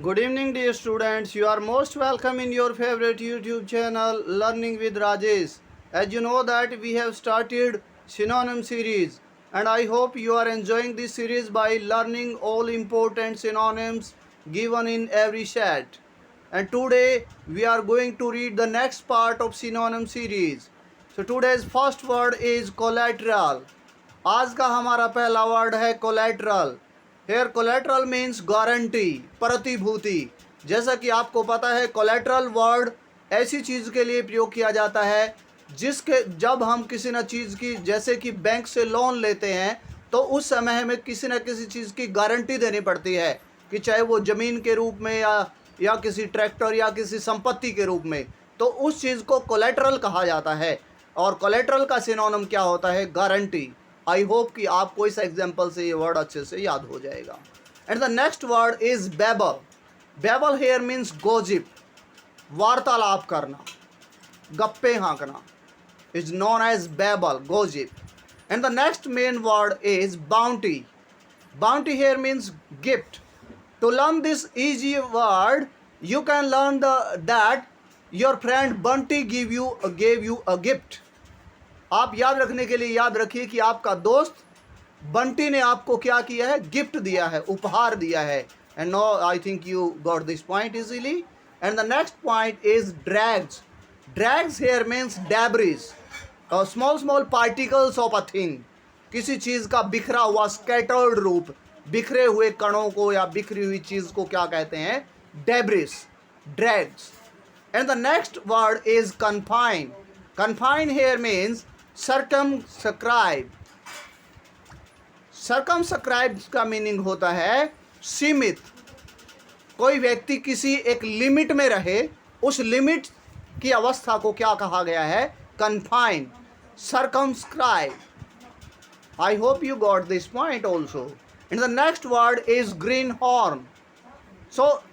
Good evening, dear students. You are most welcome in your favorite YouTube channel, Learning with Rajesh. As you know that we have started synonym series, and I hope you are enjoying this series by learning all important synonyms given in every chat. And today we are going to read the next part of synonym series. So today's first word is collateral. आज का हमारा पहला word है collateral. Here collateral means guarantee, प्रतिभूति. जैसा कि आपको पता है कोलेट्रल वर्ड ऐसी चीज़ के लिए प्रयोग किया जाता है जिसके जब हम किसी न चीज़ की, जैसे कि बैंक से लोन लेते हैं, तो उस समय हमें किसी न किसी चीज़ की गारंटी देनी पड़ती है कि चाहे वो ज़मीन के रूप में या किसी ट्रैक्टर या किसी संपत्ति के रूप में, तो उस चीज़ को कोलेट्रल कहा जाता है. और कोलेट्रल का सिनोनिम क्या होता है? गारंटी. आई होप कि आपको इस एग्जाम्पल से ये वर्ड अच्छे से याद हो जाएगा. And the next word is babel. Babel here means gossip, वार्तालाप करना, गप्पे हाँकना, is known as babel, gossip. And the next main word is bounty. Bounty here means gift. To learn this easy word, you can learn that your friend Bunty gave you a gift. आप याद रखने के लिए याद रखिए कि आपका दोस्त बंटी ने आपको क्या किया है? गिफ्ट दिया है, उपहार दिया है. And no I think you got this point easily. And the next point is dregs. Dregs here means debris, small particles of a thing. किसी चीज़ का बिखरा हुआ, स्कैटर्ड रूप, बिखरे हुए कणों को या बिखरी हुई चीज़ को क्या कहते हैं? Debris, dregs. And the next word is confine. Confine here means circumscribe. Circumscribe का मीनिंग होता है सीमित. कोई व्यक्ति किसी एक लिमिट में रहे, उस लिमिट की अवस्था को क्या कहा गया है? Confine, circumscribe. I hope you got this point also. And the next word is greenhorn. So,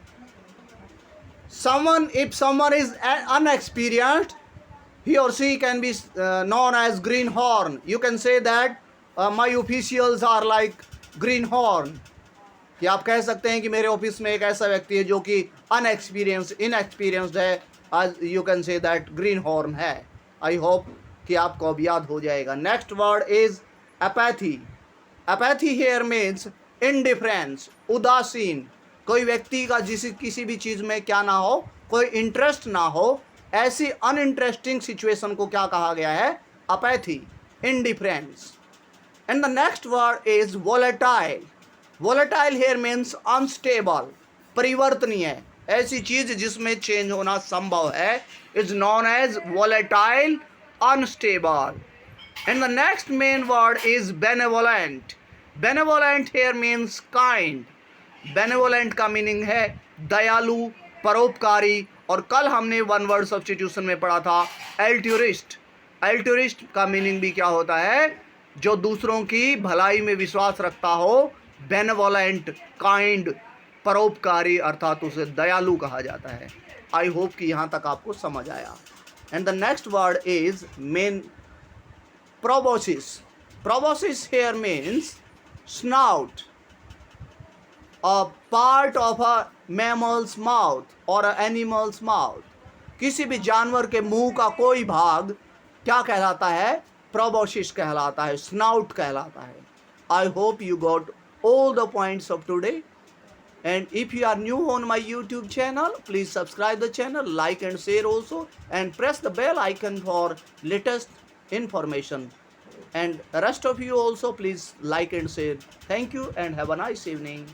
if someone is unexperienced, he or she can be known as greenhorn. You can say that my officials are like greenhorn. कि आप कह सकते हैं कि मेरे office में एक ऐसा व्यक्ति है जो कि इनएक्सपीरियंस्ड है. आज you can say that greenhorn है. आई होप कि आपको अब याद हो जाएगा. Next word is apathy. Apathy here means indifference, उदासीन. कोई व्यक्ति का किसी भी चीज़ में क्या ना हो, कोई इंटरेस्ट ना हो, ऐसी अनइंटरेस्टिंग सिचुएशन को क्या कहा गया है? apathy, indifference. And the next word is volatile. Volatile here means unstable, परिवर्तनीय. ऐसी चीज़ जिसमें चेंज होना संभव है is known as volatile, unstable. And the next main word is benevolent. Benevolent here means kind. Benevolent का मीनिंग है दयालु, परोपकारी. और कल हमने वन वर्ड सब्स्टिट्यूशन में पढ़ा था altruist. Altruist का मीनिंग भी क्या होता है? जो दूसरों की भलाई में विश्वास रखता हो. Benevolent, kind, परोपकारी, अर्थात उसे दयालु कहा जाता है. आई होप कि यहाँ तक आपको समझ आया. And the next word is main proboscis. Proboscis here means snout, a part of a mammal's mouth or an animal's mouth. किसी भी जानवर के मुंह का कोई भाग क्या कहलाता है? proboscis कहलाता है, snout कहलाता है. I hope you got all the points of today. And if you are new on my YouTube channel, please subscribe the channel, like and share also, and press the bell icon for latest information. And the rest of you also please like and share. Thank you and have a nice evening.